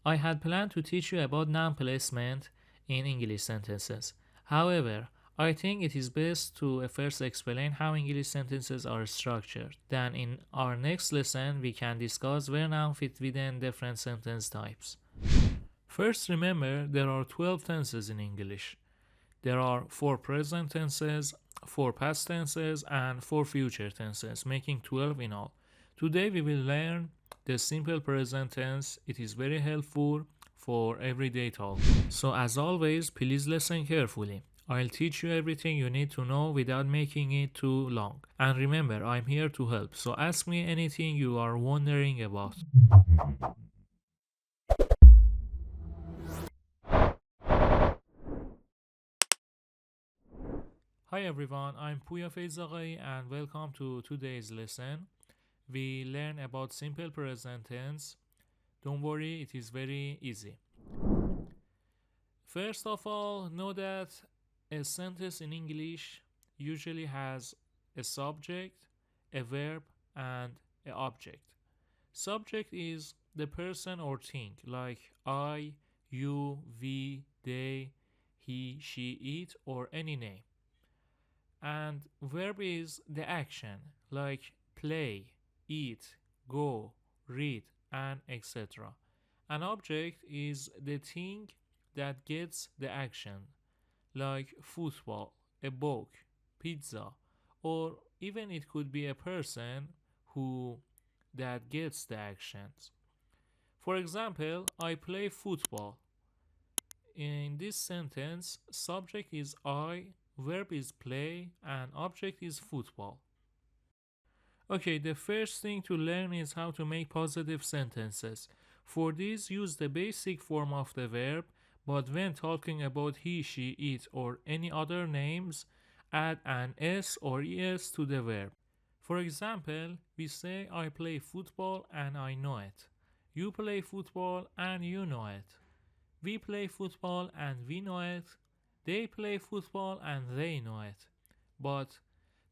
I had planned to teach you about noun placement in English sentences. However, I think it is best to first explain how English sentences are structured. Then in our next lesson, we can discuss where noun fit within different sentence types. First, remember there are 12 tenses in English. There are 4 present tenses, 4 past tenses, and 4 future tenses, making 12 in all. Today we will learn the simple present tense. It is very helpful for everyday talk. So as always, please listen carefully. I'll teach you everything you need to know without making it too long. And remember, I'm here to help. So ask me anything you are wondering about. Hi everyone, I'm Puya Feizagai and welcome to today's lesson. We learn about simple present tense. Don't worry, it is very easy. First of all, know that a sentence in English usually has a subject, a verb, and an object. Subject is the person or thing, like I, you, we, they, he, she, it, or any name. And verb is the action, like play, eat, go, read, and etc. An object is the thing that gets the action, like football, a book, pizza, or even it could be a person who that gets the actions. For example, I play football. In this sentence, subject is I, verb is play, and object is football. Okay, the first thing to learn is how to make positive sentences. For this, use the basic form of the verb, but when talking about he, she, it, or any other names, add an s or es to the verb. For example, we say I play football and I know it. You play football and you know it. We play football and we know it. They play football and they know it. But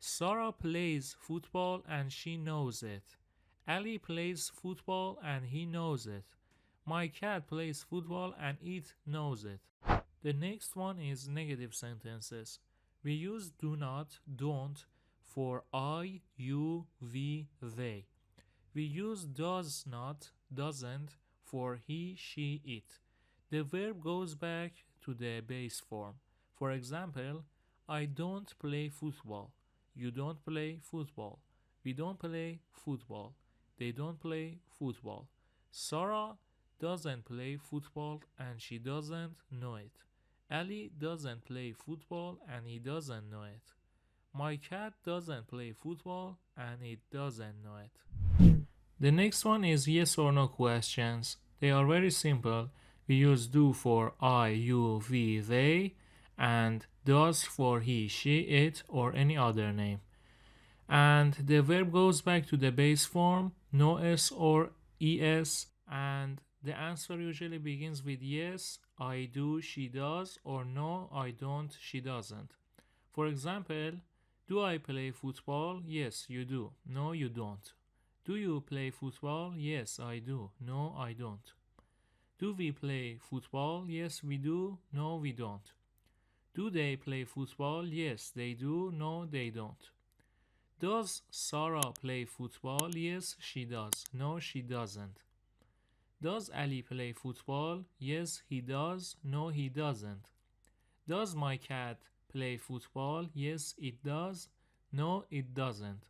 Sarah plays football and she knows it. Ali plays football and he knows it. My cat plays football and it knows it. The next one is negative sentences. We use do not, don't for I, you, we, they. We use does not, doesn't for he, she, it. The verb goes back to the base form. For example, I don't play football. You don't play football. We don't play football. They don't play football. Sarah doesn't play football and she doesn't know it. Ali doesn't play football and he doesn't know it. My cat doesn't play football and it doesn't know it. The next one is yes or no questions. They are very simple. We use do for I, you, we, they, and does for he, she, it, or any other name. And the verb goes back to the base form, no s or es, and the answer usually begins with yes, I do, she does, or no, I don't, she doesn't. For example, do I play football? Yes, you do. No, you don't. Do you play football? Yes, I do. No, I don't. Do we play football? Yes, we do. No, we don't. Do they play football? Yes, they do. No, they don't. Does Sarah play football? Yes, she does. No, she doesn't. Does Ali play football? Yes, he does. No, he doesn't. Does my cat play football? Yes, it does. No, it doesn't.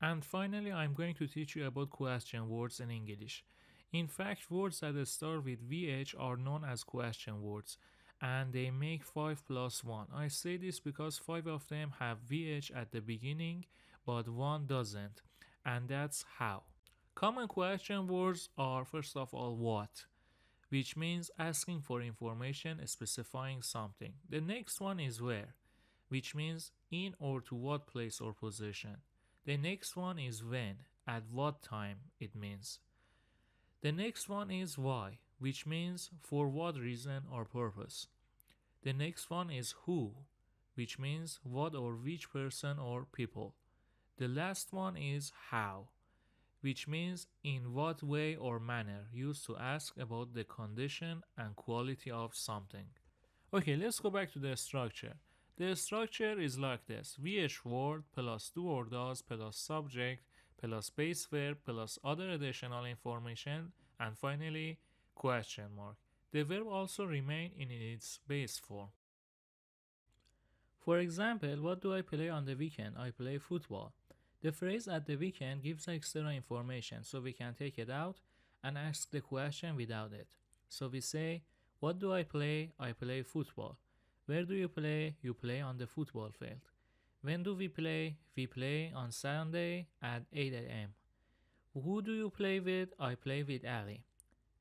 And finally, I'm going to teach you about question words in English. In fact, words that start with VH are known as question words and they make 5 plus 1. I say this because 5 of them have VH at the beginning but 1 doesn't, and that's how. Common question words are first of all what, which means asking for information specifying something. The next one is where, which means in or to what place or position. The next one is when, at what time it means. The next one is why, which means for what reason or purpose. The next one is who, which means what or which person or people. The last one is how, which means in what way or manner, used to ask about the condition and quality of something. Okay, let's go back to the structure. The structure is like this: VH word plus do or does plus subject plus base verb plus other additional information, and finally question mark. The verb also remain in its base form. For example, what do I play on the weekend? I play football. The phrase at the weekend gives extra information, so we can take it out and ask the question without it. So we say, what do I play? I play football. Where do you play? You play on the football field. When do we play? We play on Sunday at 8 a.m. Who do you play with? I play with Ali.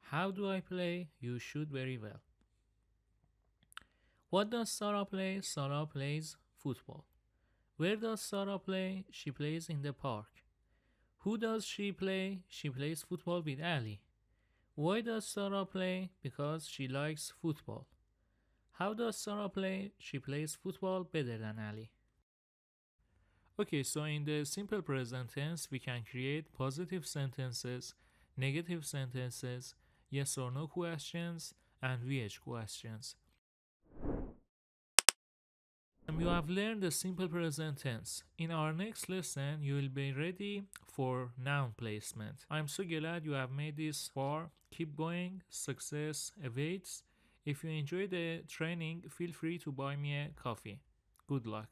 How do I play? You shoot very well. What does Sarah play? Sarah plays football. Where does Sarah play? She plays in the park. Who does she play? She plays football with Ali. Why does Sarah play? Because she likes football. How does Sarah play? She plays football better than Ali. Okay, so in the simple present tense, we can create positive sentences, negative sentences, yes or no questions, and VH questions. You have learned the simple present tense. In our next lesson, you will be ready for noun placement. I'm so glad you have made this far. Keep going. Success awaits. If you enjoy the training, feel free to buy me a coffee. Good luck.